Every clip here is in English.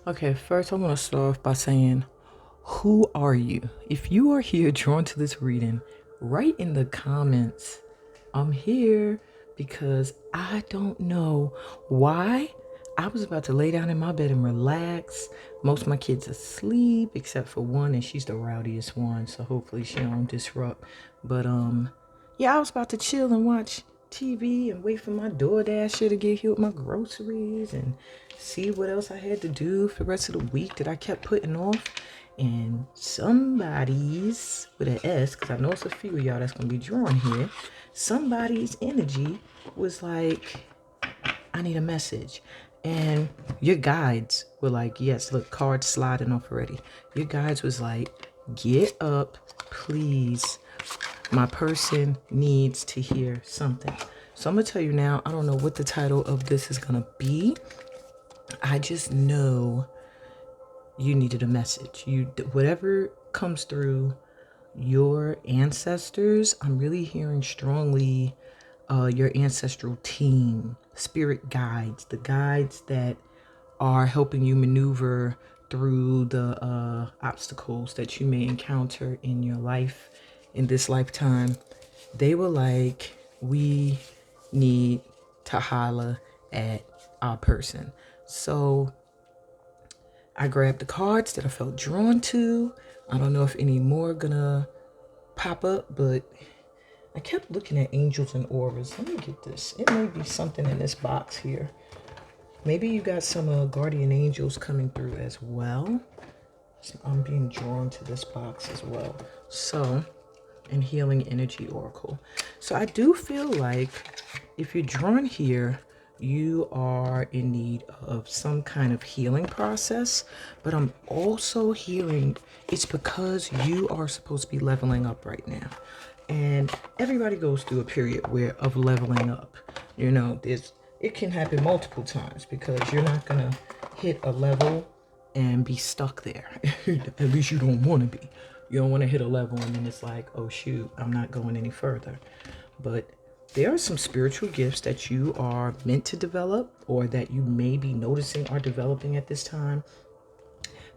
Okay, first I want to start off by saying, who are you? If you are here drawn to this reading, write in the comments, I'm here because I don't know why. I was about to lay down in my bed and relax. Most of my kids are asleep except for one, and she's the rowdiest one, so hopefully she don't disrupt. But yeah, I was about to chill and watch TV and wait for my DoorDasher to get here with my groceries and see what else I had to do for the rest of the week that I kept putting off. And somebody's, with an S, because I know it's a few of y'all that's going to be drawn here, somebody's energy was like, I need a message. And your guides were like, yes, look, cards sliding off already. Your guides was like, get up, please. My person needs to hear something. So I'm going to tell you now, I don't know what the title of this is going to be. I just know you needed a message. Whatever comes through your ancestors, I'm really hearing strongly your ancestral team, spirit guides, the guides that are helping you maneuver through the obstacles that you may encounter in your life in this lifetime. They were like, we need to holla at our person. So I grabbed the cards that I felt drawn to. I don't know if any more are gonna pop up, but I kept looking at angels and auras. Let me get this. It may be something in this box here. Maybe you got some guardian angels coming through as well. So I'm being drawn to this box as well. So, and healing energy oracle. So I do feel like if you're drawn here, you are in need of some kind of healing process, but I'm also hearing it's because you are supposed to be leveling up right now. And everybody goes through a period of leveling up. You know, it can happen multiple times because you're not gonna hit a level and be stuck there. At least you don't want to be. You don't want to hit a level and then it's like, oh shoot, I'm not going any further. But there are some spiritual gifts that you are meant to develop or that you may be noticing are developing at this time.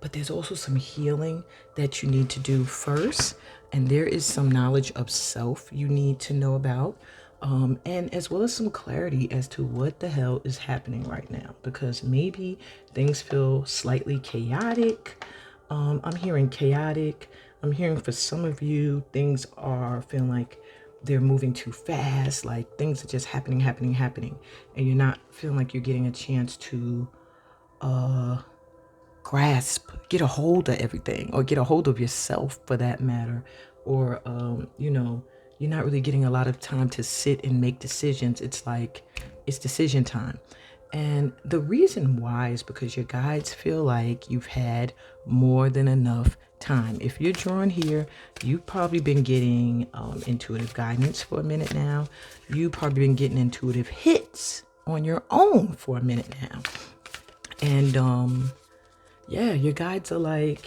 But there's also some healing that you need to do first. And there is some knowledge of self you need to know about. And as well as some clarity as to what the hell is happening right now. Because maybe things feel slightly chaotic. I'm hearing chaotic. I'm hearing for some of you, things are feeling like they're moving too fast. Like things are just happening. And you're not feeling like you're getting a chance to grasp, get a hold of everything, or get a hold of yourself for that matter. Or, you're not really getting a lot of time to sit and make decisions. It's like it's decision time. And the reason why is because your guides feel like you've had more than enough time. If you're drawn here, you've probably been getting intuitive guidance for a minute now. You've probably been getting intuitive hits on your own for a minute now. And yeah, your guides are like,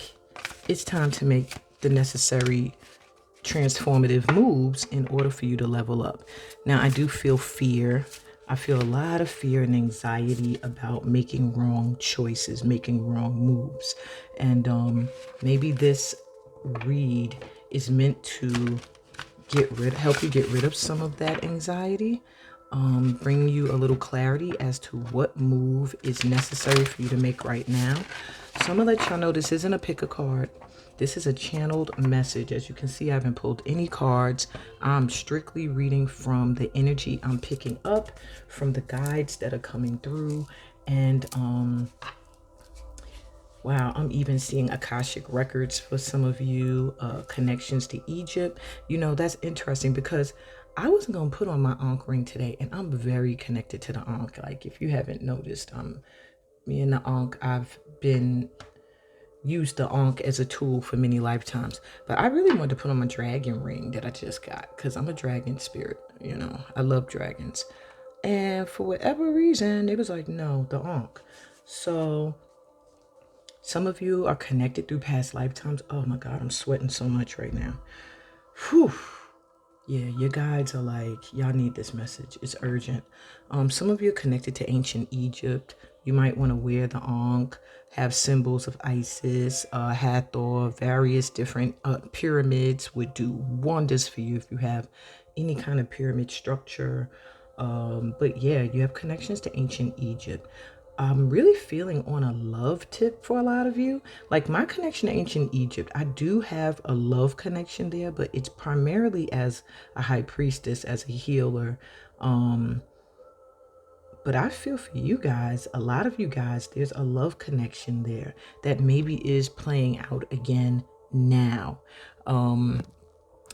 it's time to make the necessary transformative moves in order for you to level up. Now, I do feel fear. I feel a lot of fear and anxiety about making wrong choices, making wrong moves. And maybe this read is meant to help you get rid of some of that anxiety, bring you a little clarity as to what move is necessary for you to make right now. So I'm gonna let y'all know this isn't a pick a card. This is a channeled message. As you can see, I haven't pulled any cards. I'm strictly reading from the energy I'm picking up, from the guides that are coming through. And wow, I'm even seeing Akashic records for some of you, connections to Egypt. You know, that's interesting because I wasn't going to put on my Ankh ring today, and I'm very connected to the Ankh. Like, if you haven't noticed, me and the Ankh, I've been used the Ankh as a tool for many lifetimes. But I really wanted to put on my dragon ring that I just got because I'm a dragon spirit. You know, I love dragons. And for whatever reason, it was like, no, the Ankh. So some of you are connected through past lifetimes. Oh my God, I'm sweating so much right now. Whew. Yeah, your guides are like, y'all need this message. It's urgent. Some of you are connected to ancient Egypt. You might want to wear the Ankh, have symbols of Isis, Hathor, various different pyramids would do wonders for you if you have any kind of pyramid structure. But yeah, you have connections to ancient Egypt. I'm really feeling on a love tip for a lot of you. Like my connection to ancient Egypt, I do have a love connection there, but it's primarily as a high priestess, as a healer. But I feel for you guys, a lot of you guys, there's a love connection there that maybe is playing out again now.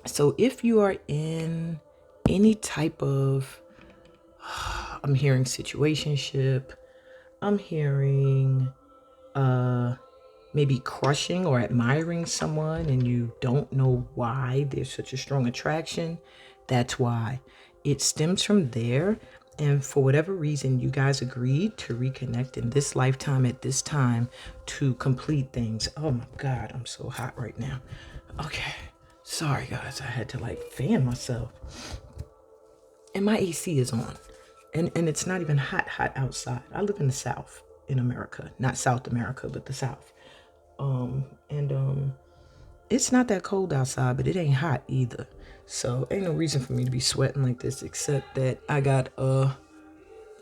So if you are in any type of, I'm hearing situationship, I'm hearing maybe crushing or admiring someone and you don't know why there's such a strong attraction, that's why. It stems from there. And for whatever reason, you guys agreed to reconnect in this lifetime at this time to complete things. Oh my God, I'm so hot right now. Okay. Sorry, guys. I had to like fan myself. And my AC is on. And it's not even hot outside. I live in the South in America. Not South America, but the South. And it's not that cold outside, but it ain't hot either. So ain't no reason for me to be sweating like this, except that I got a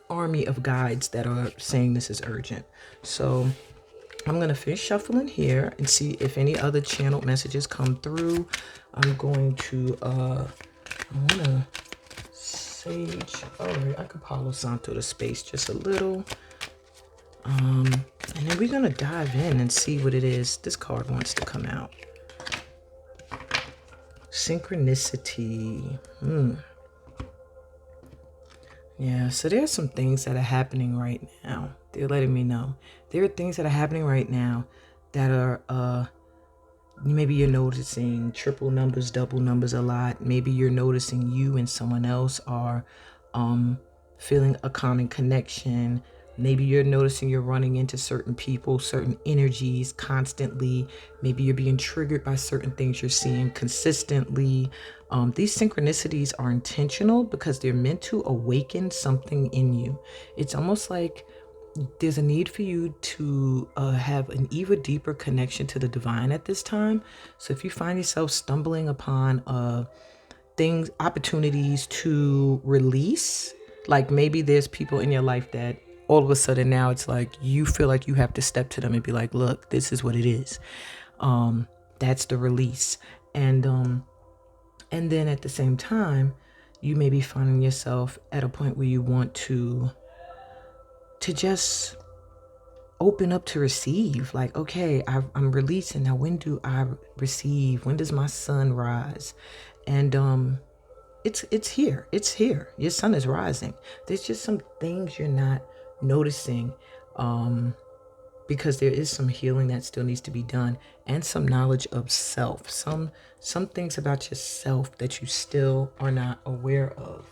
army of guides that are saying this is urgent. So I'm gonna finish shuffling here and see if any other channeled messages come through. I'm going to I wanna sage. All right, I could Palo Santo the space just a little. And then we're gonna dive in and see what it is this card wants to come out. Synchronicity. Yeah, so there's some things that are happening right now. They're letting me know. There are things that are happening right now that are maybe you're noticing triple numbers, double numbers a lot. Maybe you're noticing you and someone else are feeling a common connection. Maybe you're noticing you're running into certain people, certain energies constantly. Maybe you're being triggered by certain things you're seeing consistently. These synchronicities are intentional because they're meant to awaken something in you. It's almost like there's a need for you to have an even deeper connection to the divine at this time. So if you find yourself stumbling upon things, opportunities to release, like maybe there's people in your life that all of a sudden now it's like you feel like you have to step to them and be like, look, this is what it is. That's the release. And then at the same time, you may be finding yourself at a point where you want to just open up to receive. Like, okay, I'm releasing now. When do I receive? When does my sun rise? And it's here. It's here. Your sun is rising. There's just some things you're not noticing because there is some healing that still needs to be done and some knowledge of self. Some things about yourself that you still are not aware of.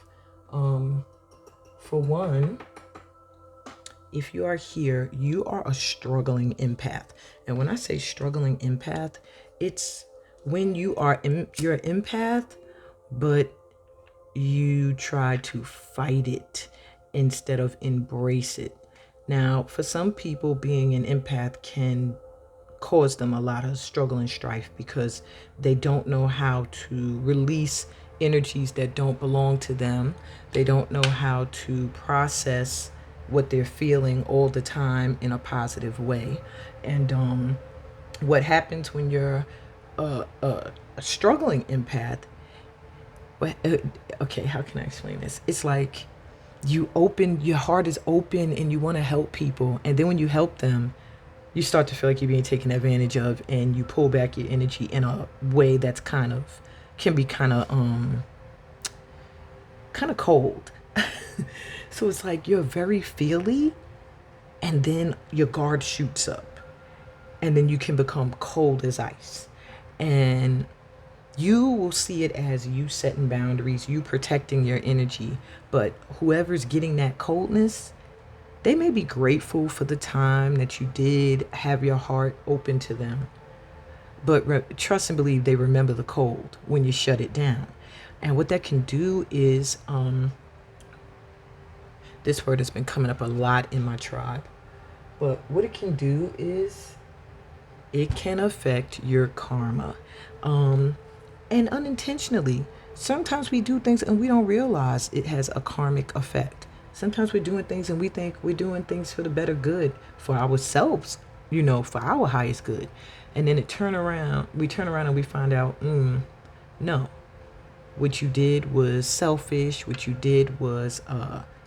For one, if you are here, you are a struggling empath. And when I say struggling empath, it's when you're an empath, but you try to fight it instead of embrace it. Now, for some people, being an empath can cause them a lot of struggle and strife because they don't know how to release energies that don't belong to them. They don't know how to process what they're feeling all the time in a positive way. And what happens when you're a struggling empath? Okay, how can I explain this? It's like your heart is open and you want to help people. And then when you help them, you start to feel like you're being taken advantage of and you pull back your energy in a way that's can be kind of cold. So it's like you're very feely and then your guard shoots up and then you can become cold as ice. And you will see it as you setting boundaries, you protecting your energy. But whoever's getting that coldness, they may be grateful for the time that you did have your heart open to them. But trust and believe they remember the cold when you shut it down. And what that can do is, this word has been coming up a lot in my tribe. But what it can do is it can affect your karma. And unintentionally, sometimes we do things and we don't realize it has a karmic effect. Sometimes we're doing things and we think we're doing things for the better good, for ourselves, for our highest good. And then we turn around and we find out, no, what you did was selfish. What you did was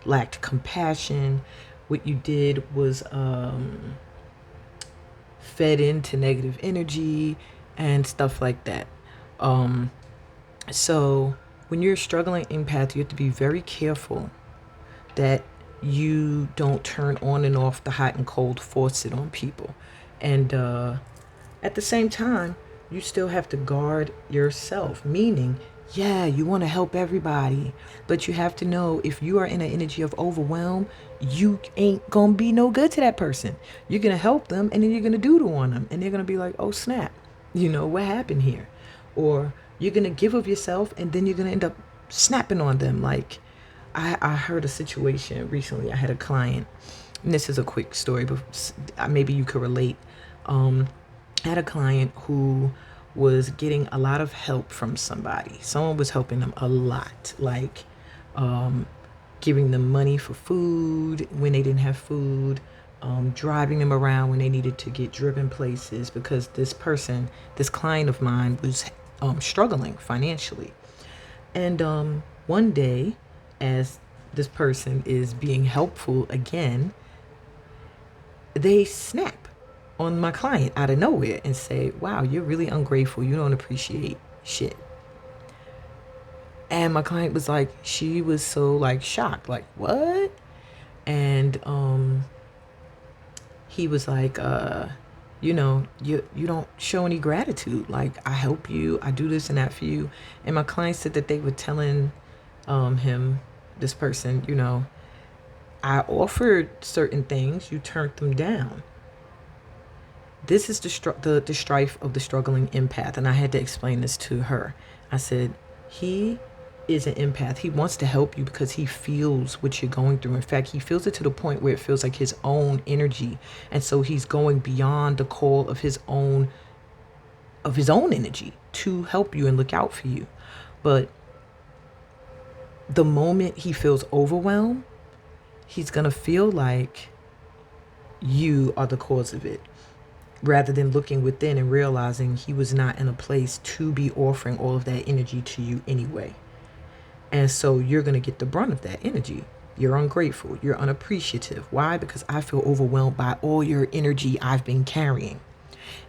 lacked compassion. What you did was fed into negative energy and stuff like that. So when you're a struggling empath, you have to be very careful that you don't turn on and off the hot and cold faucet on people. And at the same time, you still have to guard yourself, meaning, yeah, you want to help everybody, but you have to know if you are in an energy of overwhelm, you ain't gonna be no good to that person. You're gonna help them and then you're gonna doodle on them and they're gonna be like, oh snap, what happened here? Or you're gonna give of yourself and then you're gonna end up snapping on them. Like I heard a situation recently. I had a client, and this is a quick story, but maybe you could relate. I had a client who was getting a lot of help from somebody. Someone was helping them a lot, like giving them money for food when they didn't have food, driving them around when they needed to get driven places, because this client of mine was struggling financially. And one day, as this person is being helpful again, they snap on my client out of nowhere and say, wow, you're really ungrateful. You don't appreciate shit. And my client was like, she was so like shocked, like, what? And he was like, you don't show any gratitude. Like, I help you, I do this and that for you. And my client said that they were telling him, this person, I offered certain things, you turned them down. This is the strife of the struggling empath. And I had to explain this to her. I said, he is an empath. He wants to help you because he feels what you're going through. In fact, he feels it to the point where it feels like his own energy. And so he's going beyond the call of his own energy to help you and look out for you. But the moment he feels overwhelmed, he's going to feel like you are the cause of it, rather than looking within and realizing he was not in a place to be offering all of that energy to you anyway. And so you're going to get the brunt of that energy. You're ungrateful. You're unappreciative. Why? Because I feel overwhelmed by all your energy I've been carrying.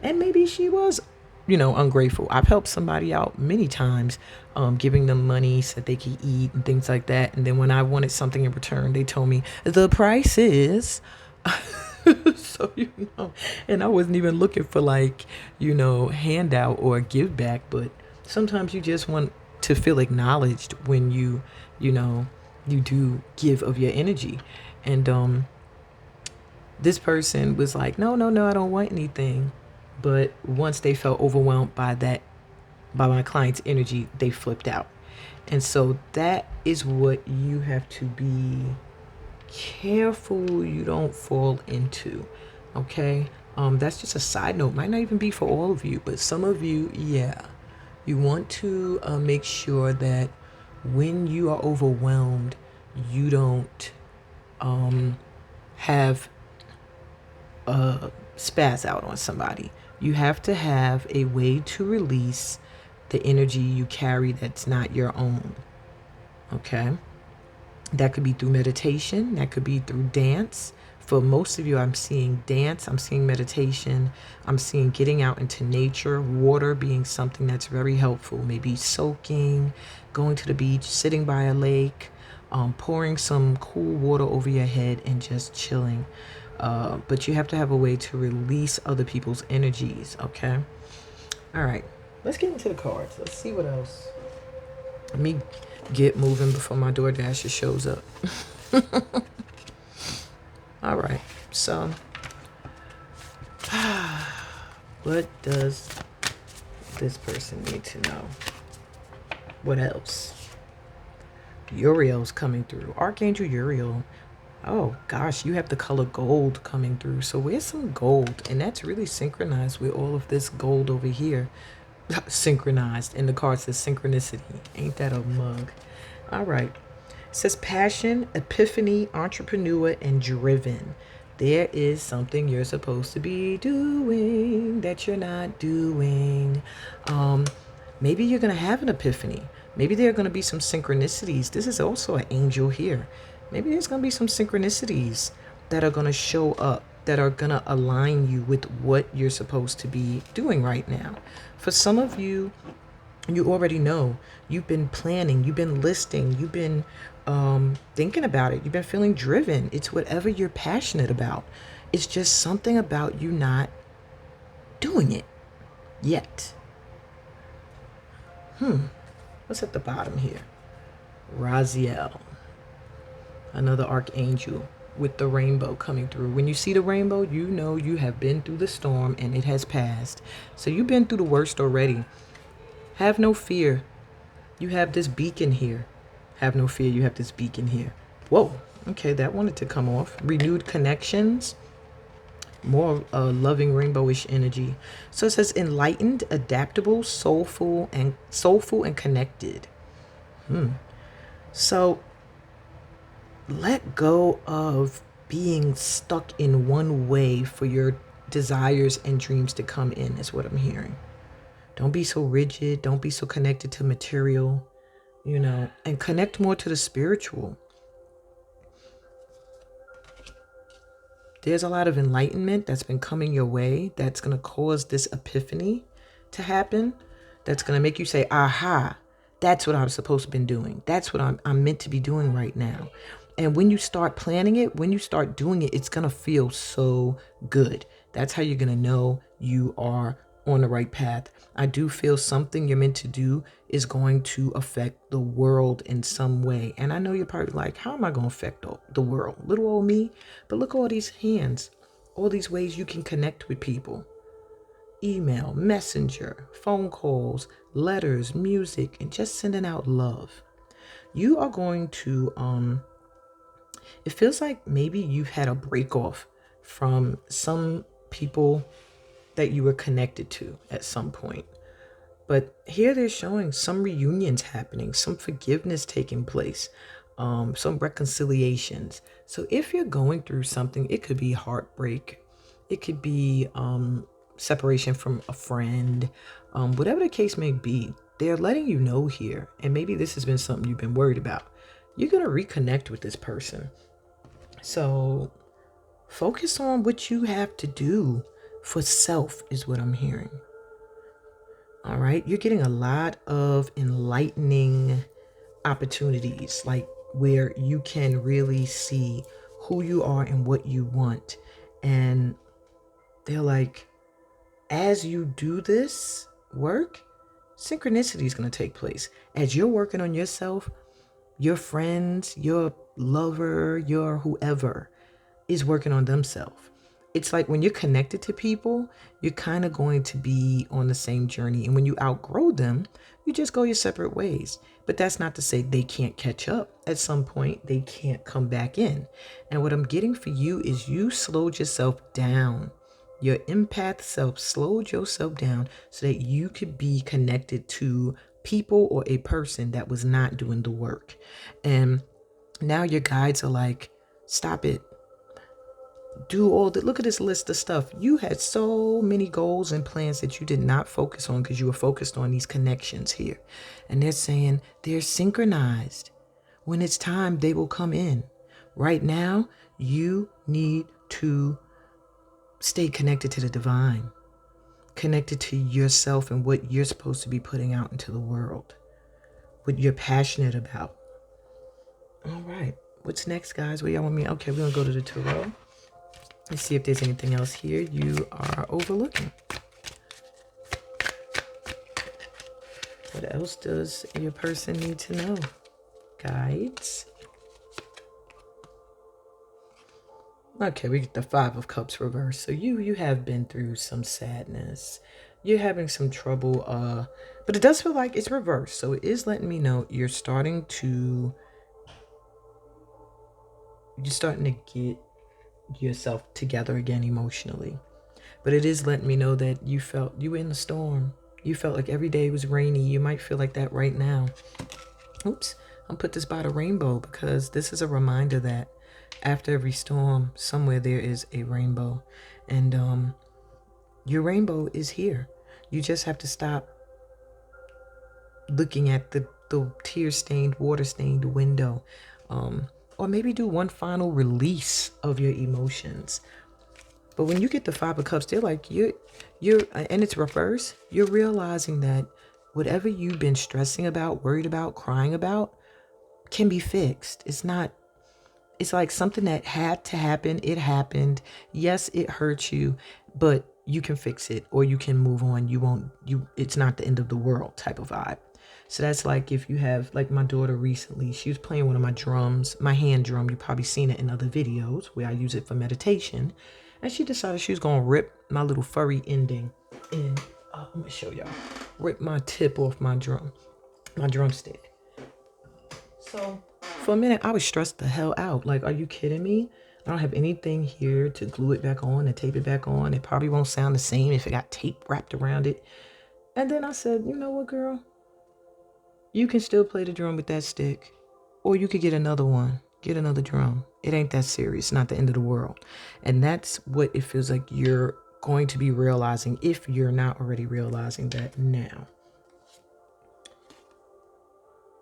And maybe she was, ungrateful. I've helped somebody out many times, giving them money so that they could eat and things like that. And then when I wanted something in return, they told me the price is... So, and I wasn't even looking for handout or give back, but sometimes you just want to feel acknowledged when you do give of your energy. And this person was like, no, I don't want anything. But once they felt overwhelmed by my client's energy, they flipped out. And so that is what you have to be careful you don't fall into. Okay, that's just a side note. Might not even be for all of you, but some of you, you want to make sure that when you are overwhelmed, you don't have spaz out on somebody. You have to have a way to release the energy you carry that's not your own. Okay, that could be through meditation. That could be through dance. For most of you, I'm seeing dance, I'm seeing meditation, I'm seeing getting out into nature, water being something that's very helpful. Maybe soaking, going to the beach, sitting by a lake, pouring some cool water over your head and just chilling. But you have to have a way to release other people's energies, okay? All right, let's get into the cards. Let's see what else. Let me get moving before my DoorDasher shows up. All right, so what does this person need to know? What else? Uriel's coming through. Archangel Uriel. Oh gosh, you have the color gold coming through. So where's some gold? And that's really synchronized with all of this gold over here. Synchronized. And the card says synchronicity. Ain't that a mug? All right. It says passion, epiphany, entrepreneur, and driven. There is something you're supposed to be doing that you're not doing. Maybe you're going to have an epiphany. Maybe there are going to be some synchronicities. This is also an angel here. Maybe there's going to be some synchronicities that are going to show up, that are going to align you with what you're supposed to be doing right now. For some of you, you already know. You've been planning, you've been listing, you've been thinking about it, you've been feeling driven. It's whatever you're passionate about. It's just something about you not doing it yet. What's at the bottom here? Raziel, another archangel with the rainbow coming through. When you see the rainbow, you know you have been through the storm and it has passed. So you've been through the worst already. Have no fear. You have this beacon here. Have no fear. You have this beacon here. Whoa. Okay, that wanted to come off. Renewed connections. More loving rainbowish energy. So it says enlightened, adaptable, soulful, and connected. So let go of being stuck in one way for your desires and dreams to come in, is what I'm hearing. Don't be so rigid. Don't be so connected to material, and connect more to the spiritual. There's a lot of enlightenment that's been coming your way that's going to cause this epiphany to happen. That's going to make you say, aha, that's what I'm supposed to be doing. That's what I'm meant to be doing right now. And when you start planning it, when you start doing it, it's going to feel so good. That's how you're going to know you are on the right path. I do feel something you're meant to do is going to affect the world in some way. And I know you're probably like, how am I going to affect the world? Little old me. But look at all these hands, all these ways you can connect with people. Email, messenger, phone calls, letters, music, and just sending out love. You are going to, it feels like maybe you've had a break off from some people that you were connected to at some point. But here they're showing some reunions happening, some forgiveness taking place, some reconciliations. So if you're going through something, it could be heartbreak. It could be separation from a friend, whatever the case may be. They're letting you know here, and maybe this has been something you've been worried about. You're going to reconnect with this person. So focus on what you have to do for self is what I'm hearing. All right. You're getting a lot of enlightening opportunities, like where you can really see who you are and what you want. And they're like, as you do this work, synchronicity is going to take place. As you're working on yourself, your friends, your lover, your whoever is working on themselves. It's like when you're connected to people, you're kind of going to be on the same journey. And when you outgrow them, you just go your separate ways. But that's not to say they can't catch up. At some point, they can't come back in. And what I'm getting for you is you slowed yourself down. Your empath self slowed yourself down so that you could be connected to people or a person that was not doing the work. And now your guides are like, stop it. Do all that. Look at this list of stuff. You had so many goals and plans that you did not focus on because you were focused on these connections here. And they're saying they're synchronized. When it's time, they will come in. Right now, you need to stay connected to the divine, connected to yourself and what you're supposed to be putting out into the world, what you're passionate about. All right. What's next, guys? Where y'all want me? Okay, we're going to go to the tarot. Let's see if there's anything else here you are overlooking. What else does your person need to know? Guides. Okay, we get the Five of Cups reversed. So you have been through some sadness. You're having some trouble, but it does feel like it's reversed. So it is letting me know you're starting to you're starting to get yourself together again emotionally. But it is letting me know that you were in the storm. You felt like every day was rainy. You might feel like that right now. Oops, I'll put this by the rainbow because this is a reminder that after every storm, somewhere there is a rainbow. And your rainbow is here. You just have to stop looking at the tear-stained, water-stained window. Or maybe do one final release of your emotions. But when you get the Five of Cups, they're like, and it's reverse, you're realizing that whatever you've been stressing about, worried about, crying about, can be fixed. It's like something that had to happen. It happened. Yes, it hurt you, but you can fix it or you can move on. It's not the end of the world type of vibe. So that's like if you have, like my daughter recently, she was playing one of my drums, my hand drum. You've probably seen it in other videos where I use it for meditation. And she decided she was going to rip my little furry ending and I'm going to show y'all. Rip my tip off my drumstick. So for a minute, I was stressed the hell out. Like, are you kidding me? I don't have anything here to glue it back on and tape it back on. It probably won't sound the same if it got tape wrapped around it. And then I said, you know what, girl? You can still play the drum with that stick. Or you could get another one. Get another drum. It ain't that serious. Not the end of the world. And that's what it feels like you're going to be realizing if you're not already realizing that now.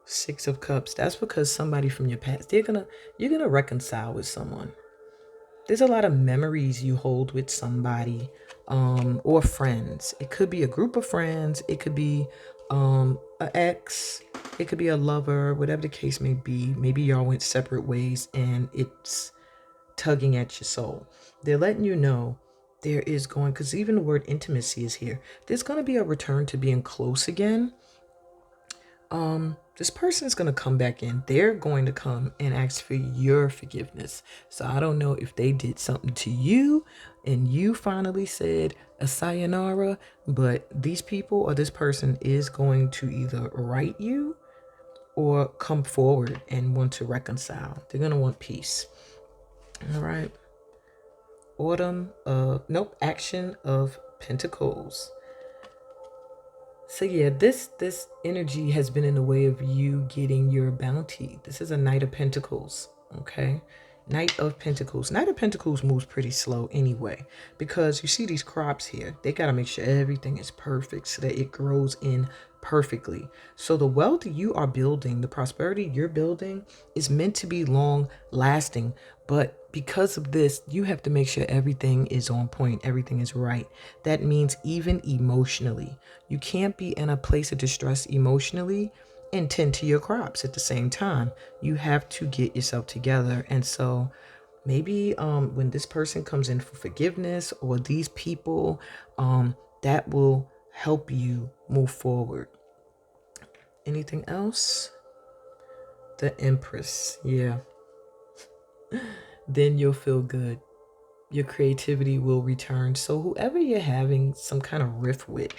Six of Cups. That's because somebody from your past, you're gonna reconcile with someone. There's a lot of memories you hold with somebody, or friends. It could be a group of friends. It could be an ex. It could be a lover. Whatever the case may be. Maybe y'all went separate ways and it's tugging at your soul. They're letting you know there is going, because even the word intimacy is here. There's going to be a return to being close again. This person is going to come back in. They're going to come and ask for your forgiveness. So I don't know if they did something to you and you finally said a sayonara, but these people or this person is going to either write you or come forward and want to reconcile. They're going to want peace. All right. Action of Pentacles. So yeah, this energy has been in the way of you getting your bounty. This is a Knight of Pentacles, okay? Knight of Pentacles. Knight of Pentacles moves pretty slow anyway, because you see these crops here. They got to make sure everything is perfect so that it grows in perfectly. So the wealth you are building, the prosperity you're building is meant to be long lasting, but because of this, you have to make sure everything is on point, everything is right. That means even emotionally. You can't be in a place of distress emotionally and tend to your crops at the same time. You have to get yourself together. And so maybe when this person comes in for forgiveness, or these people, that will help you move forward. Anything else? The Empress. Yeah. Then you'll feel good. Your creativity will return. So whoever you're having some kind of rift with,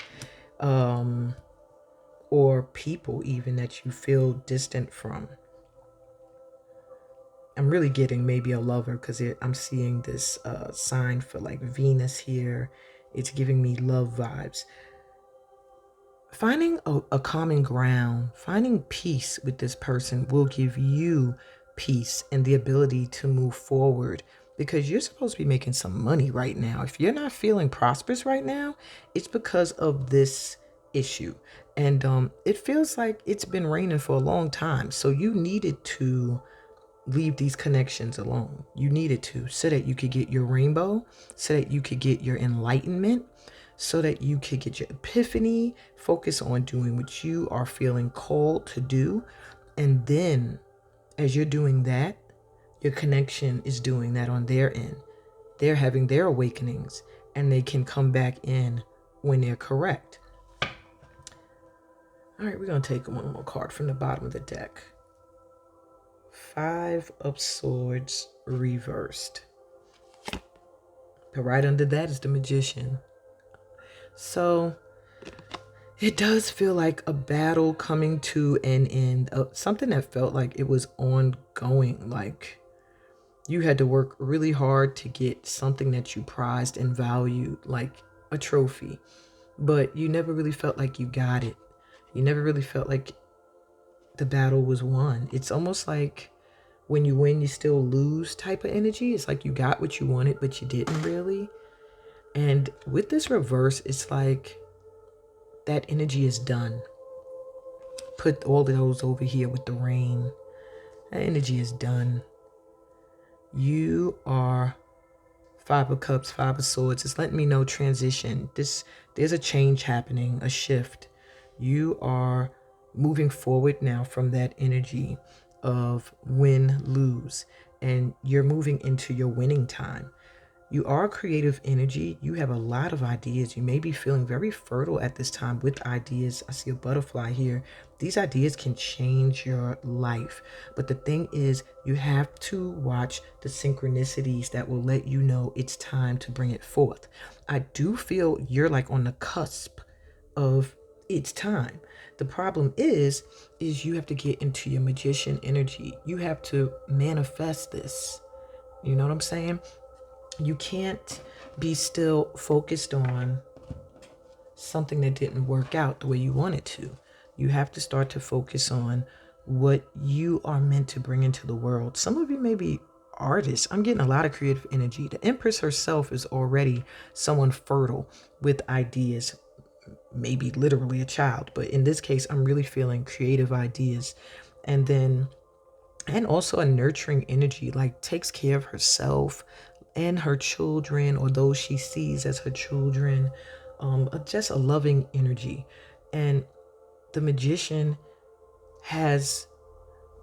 or people even that you feel distant from, I'm really getting maybe a lover, because I'm seeing this sign for like Venus here. It's giving me love vibes. Finding a common ground, finding peace with this person will give you peace and the ability to move forward, because you're supposed to be making some money right now. If you're not feeling prosperous right now, it's because of this issue. And it feels like it's been raining for a long time. So you needed to leave these connections alone. You needed to, so that you could get your rainbow, so that you could get your enlightenment, so that you could get your epiphany, focus on doing what you are feeling called to do. And then as you're doing that, your connection is doing that on their end. They're having their awakenings and they can come back in when they're correct. All right, we're going to take one more card from the bottom of the deck. Five of Swords reversed. But right under that is the Magician. So it does feel like a battle coming to an end. Something that felt like it was ongoing. Like you had to work really hard to get something that you prized and valued, like a trophy, but you never really felt like you got it. You never really felt like the battle was won. It's almost like when you win, you still lose type of energy. It's like you got what you wanted, but you didn't really. And with this reverse, it's like that energy is done. Put all of those over here with the rain. That energy is done. You are Five of Cups, Five of Swords. It's letting me know transition. There's a change happening, a shift. You are moving forward now from that energy of win, lose, and you're moving into your winning time. You are creative energy. You have a lot of ideas. You may be feeling very fertile at this time with ideas. I see a butterfly here. These ideas can change your life. But the thing is, you have to watch the synchronicities that will let you know it's time to bring it forth. I do feel you're like on the cusp of it's time. The problem is you have to get into your magician energy. You have to manifest this. You know what I'm saying? You can't be still focused on something that didn't work out the way you wanted to. You have to start to focus on what you are meant to bring into the world. Some of you may be artists. I'm getting a lot of creative energy. The Empress herself is already someone fertile with ideas, maybe literally a child. But in this case, I'm really feeling creative ideas. And also a nurturing energy, like takes care of herself and her children, or those she sees as her children. Just a loving energy. And the magician has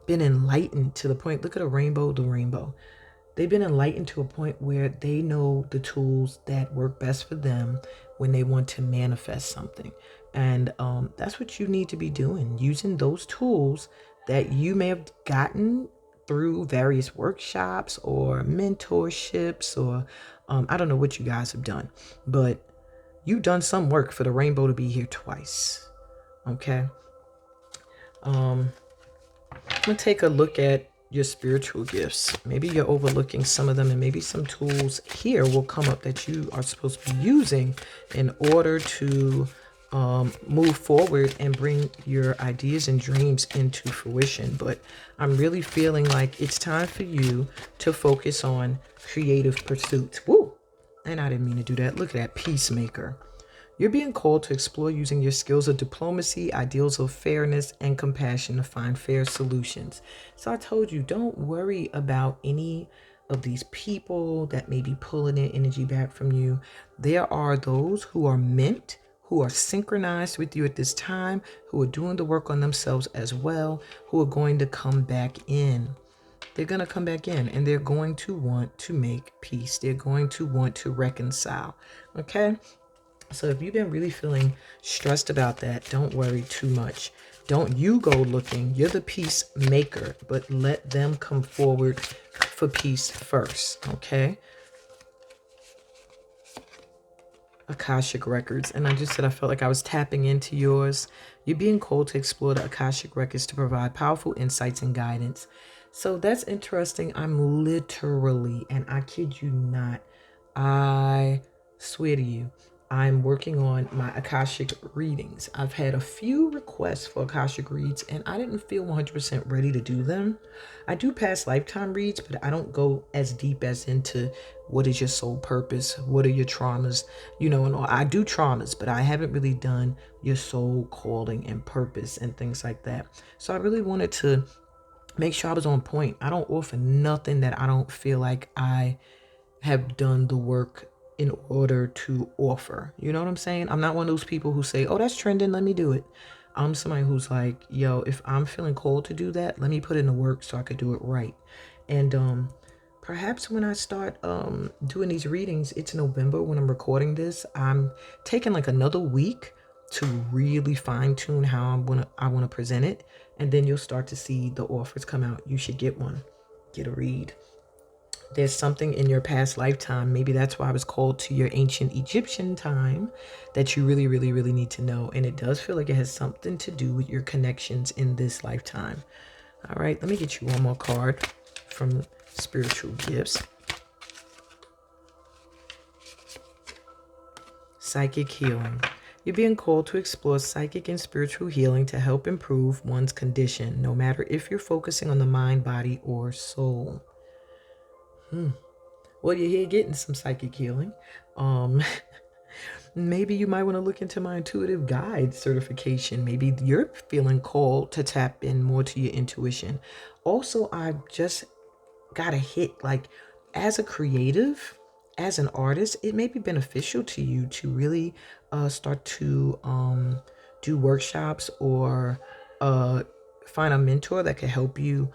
been enlightened to the point, look at the rainbow. They've been enlightened to a point where they know the tools that work best for them when they want to manifest something. And that's what you need to be doing, using those tools that you may have gotten through various workshops or mentorships, or I don't know what you guys have done, but you've done some work for the rainbow to be here twice. Okay. I'm gonna take a look at your spiritual gifts. Maybe you're overlooking some of them, and maybe some tools here will come up that you are supposed to be using in order to move forward and bring your ideas and dreams into fruition. But I'm really feeling like it's time for you to focus on creative pursuits. Woo! And I didn't mean to do that. Look at that, peacemaker. You're being called to explore using your skills of diplomacy, ideals of fairness, and compassion to find fair solutions. So I told you, don't worry about any of these people that may be pulling their energy back from you. There are those who are meant, who are synchronized with you at this time, who are doing the work on themselves as well, who are going to come back in. They're going to come back in, and they're going to want to make peace. They're going to want to reconcile. Okay? So if you've been really feeling stressed about that, don't worry too much. Don't you go looking. You're the peacemaker, but let them come forward for peace first, okay? Akashic Records. And I just said I felt like I was tapping into yours. You're being called to explore the Akashic Records to provide powerful insights and guidance. So that's interesting. I'm literally, and I kid you not, I swear to you, I'm working on my Akashic readings. I've had a few requests for Akashic reads, and I didn't feel 100% ready to do them. I do past lifetime reads, but I don't go as deep as into what is your soul purpose, what are your traumas, you know, and I do traumas, but I haven't really done your soul calling and purpose and things like that. So I really wanted to make sure I was on point. I don't offer nothing that I don't feel like I have done the work in order to offer. You know what I'm saying? I'm not one of those people who say, oh, that's trending, let me do it. I'm somebody who's like, yo, if I'm feeling called to do that, let me put in the work so I could do it right. And perhaps when I start doing these readings, it's November when I'm recording this. I'm taking like another week to really fine tune how I want to present it. And then you'll start to see the offers come out. You should get one, get a read. There's something in your past lifetime. Maybe that's why I was called to your ancient Egyptian time that you really, really, really need to know. And it does feel like it has something to do with your connections in this lifetime. All right, let me get you one more card from spiritual gifts. Psychic healing. You're being called to explore psychic and spiritual healing to help improve one's condition, no matter if you're focusing on the mind, body, or soul. Well, you're here getting some psychic healing. Maybe you might want to look into my intuitive guide certification. Maybe you're feeling called to tap in more to your intuition. Also, I just got a hit, like, as a creative, as an artist, it may be beneficial to you to really start to do workshops or find a mentor that can help you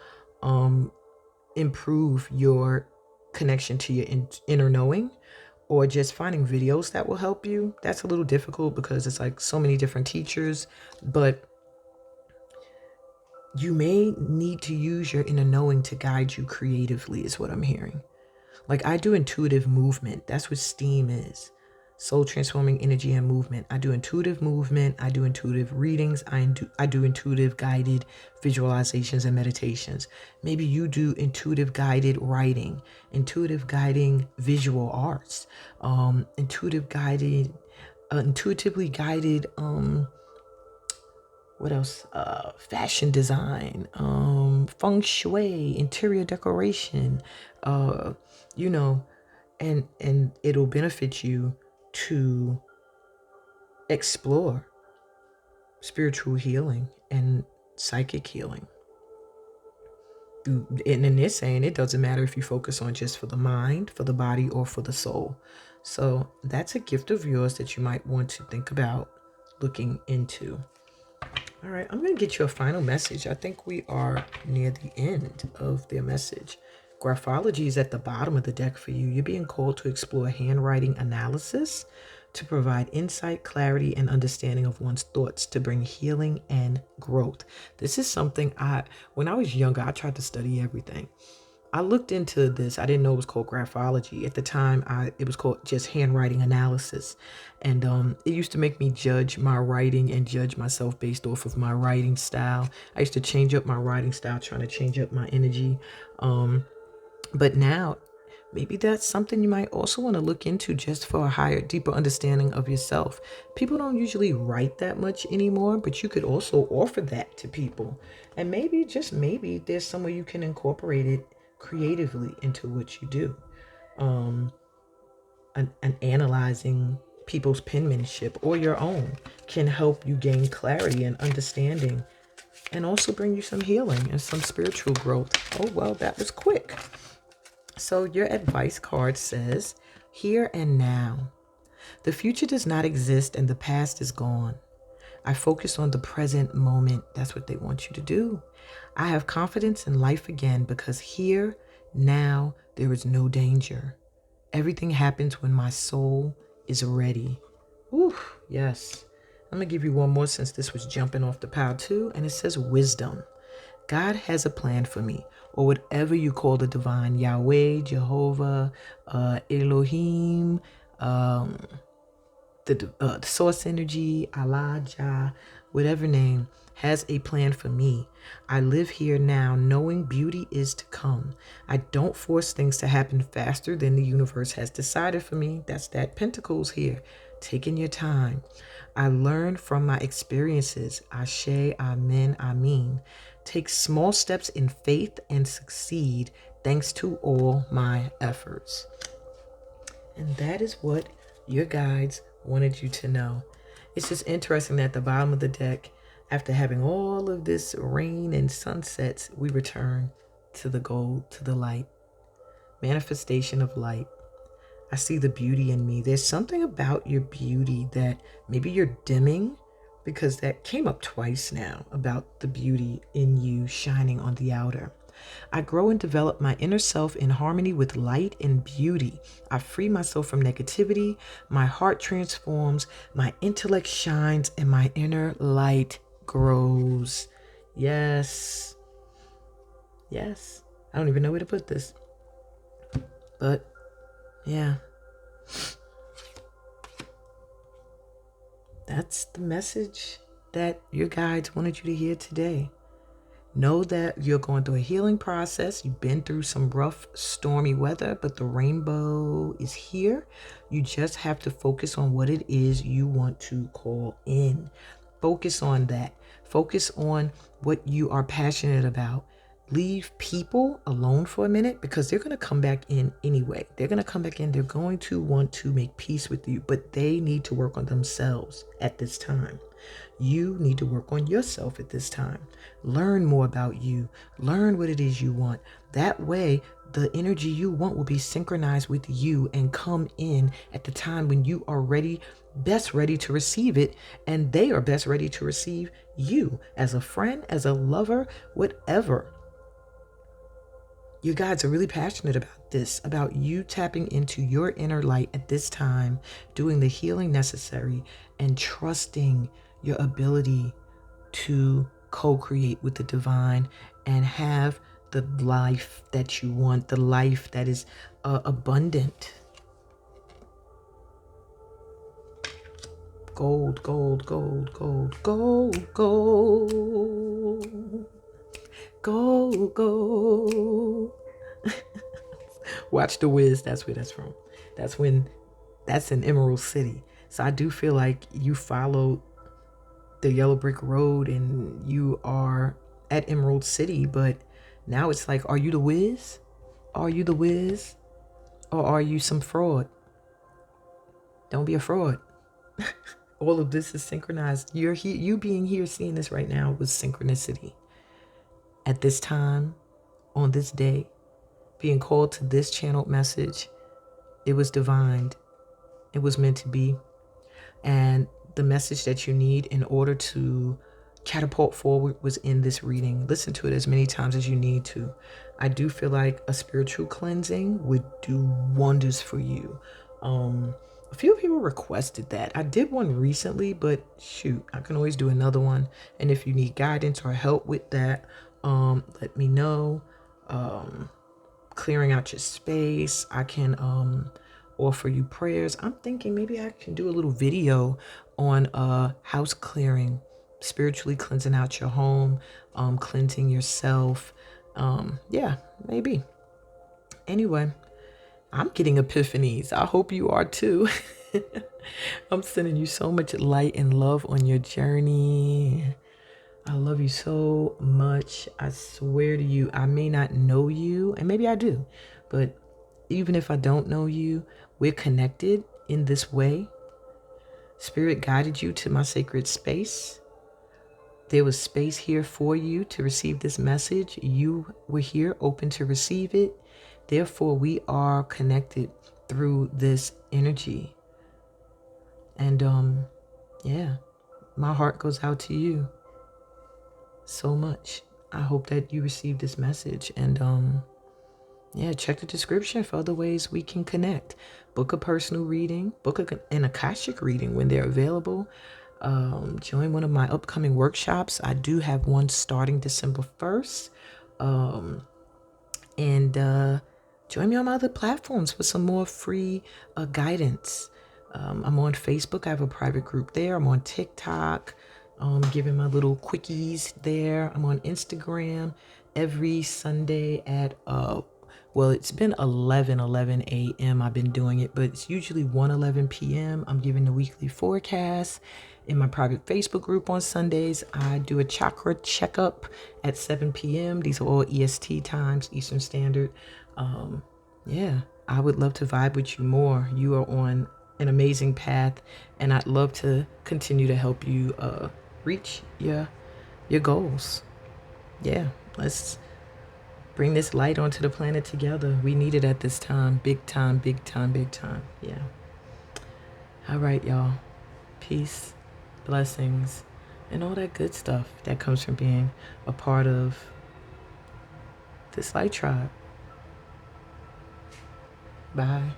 improve your connection to your inner knowing, or just finding videos that will help you. That's a little difficult because it's like so many different teachers, but you may need to use your inner knowing to guide you creatively, is what I'm hearing. Like, I do intuitive movement. That's what STEAM is. Soul transforming energy and movement. I do intuitive movement. I do intuitive readings. I do intuitive guided visualizations and meditations. Maybe you do intuitive guided writing, intuitive guiding visual arts, intuitively guided, what else? Fashion design, feng shui, interior decoration, you know, and it'll benefit you to explore spiritual healing and psychic healing. And then they're saying it doesn't matter if you focus on just for the mind, for the body, or for the soul. So that's a gift of yours that you might want to think about looking into. All right, I'm going to get you a final message. I think we are near the end of their message. Graphology is at the bottom of the deck for you. You're being called to explore handwriting analysis to provide insight, clarity, and understanding of one's thoughts to bring healing and growth. This is something when I was younger, I tried to study everything. I looked into this. I didn't know it was called graphology. At the time, it was called just handwriting analysis. And it used to make me judge my writing and judge myself based off of my writing style. I used to change up my writing style, trying to change up my energy. But now, maybe that's something you might also want to look into just for a higher, deeper understanding of yourself. People don't usually write that much anymore, but you could also offer that to people. And maybe, just maybe, there's somewhere you can incorporate it creatively into what you do. And analyzing people's penmanship or your own can help you gain clarity and understanding, and also bring you some healing and some spiritual growth. Oh, well, that was quick. So your advice card says, here and now. The future does not exist and the past is gone. I focus on the present moment. That's what they want you to do. I have confidence in life again because here, now, there is no danger. Everything happens when my soul is ready. Ooh, yes. I'm going to give you one more since this was jumping off the pile too. And it says wisdom. God has a plan for me, or whatever you call the divine, Yahweh, Jehovah, Elohim, the source energy, Allah, Jah, whatever name, has a plan for me. I live here now knowing beauty is to come. I don't force things to happen faster than the universe has decided for me. That's that Pentacles here, taking your time. I learn from my experiences. Ashe, Amen, Amin. Take small steps in faith and succeed thanks to all my efforts. And that is what your guides wanted you to know. It's just interesting that at the bottom of the deck, after having all of this rain and sunsets, we return to the gold, to the light. Manifestation of light. I see the beauty in me. There's something about your beauty that maybe you're dimming, because that came up twice now about the beauty in you shining on the outer. I grow and develop my inner self in harmony with light and beauty. I free myself from negativity. My heart transforms. My intellect shines and my inner light grows. Yes. Yes. I don't even know where to put this. But yeah. That's the message that your guides wanted you to hear today. Know that you're going through a healing process. You've been through some rough, stormy weather, but the rainbow is here. You just have to focus on what it is you want to call in. Focus on that. Focus on what you are passionate about. Leave people alone for a minute because they're going to come back in anyway. They're going to come back in. They're going to want to make peace with you, but they need to work on themselves at this time. You need to work on yourself at this time. Learn more about you. Learn what it is you want. That way, the energy you want will be synchronized with you and come in at the time when you are ready, best ready to receive it, and they are best ready to receive you as a friend, as a lover, whatever. You guys are really passionate about this, about you tapping into your inner light at this time, doing the healing necessary, and trusting your ability to co-create with the divine and have the life that you want, the life that is abundant. Gold, gold, gold, gold, gold, gold, gold, gold. Watch The Wiz. That's where that's from. That's in Emerald City. So I do feel like you followed the yellow brick road and you are at Emerald City, but now it's like, are you the Wiz? Are you the Wiz? Or are you some fraud? Don't be a fraud. All of this is synchronized. You're here, you being here, seeing this right now was synchronicity. At this time, on this day, being called to this channeled message, it was divine. It was meant to be. And the message that you need in order to catapult forward was in this reading. Listen to it as many times as you need to. I do feel like a spiritual cleansing would do wonders for you. A few people requested that. I did one recently, but shoot, I can always do another one. And if you need guidance or help with that, let me know. Clearing out your space, I can offer you prayers. I'm thinking maybe I can do a little video on house clearing, spiritually cleansing out your home, cleansing yourself. Yeah, maybe. Anyway, I'm getting epiphanies. I hope you are too. I'm sending you so much light and love on your journey. I love you so much. I swear to you, I may not know you, and maybe I do, but even if I don't know you, we're connected in this way. Spirit guided you to my sacred space. There was space here for you to receive this message. You were here open to receive it. Therefore, we are connected through this energy. And yeah, my heart goes out to you so much. I hope that you received this message. And yeah, check the description for other ways we can connect. Book a personal reading, book an akashic reading when they're available. Join one of my upcoming workshops. I do have one starting December 1st. And join me on my other platforms for some more free guidance. I'm on Facebook. I have a private group there. I'm on TikTok, giving my little quickies there. I'm on Instagram every Sunday at well, it's been 11 a.m. I've been doing it, but it's usually 1:11 p.m. I'm giving the weekly forecast. In my private Facebook group on Sundays, I do a chakra checkup at 7 p.m. These are all EST times, Eastern Standard. Yeah, I would love to vibe with you more. You are on an amazing path, and I'd love to continue to help you reach your goals. Yeah, let's bring this light onto the planet together. We need it at this time. Big time, big time, big time. Yeah. All right, y'all. Peace, blessings, and all that good stuff that comes from being a part of this light tribe. Bye.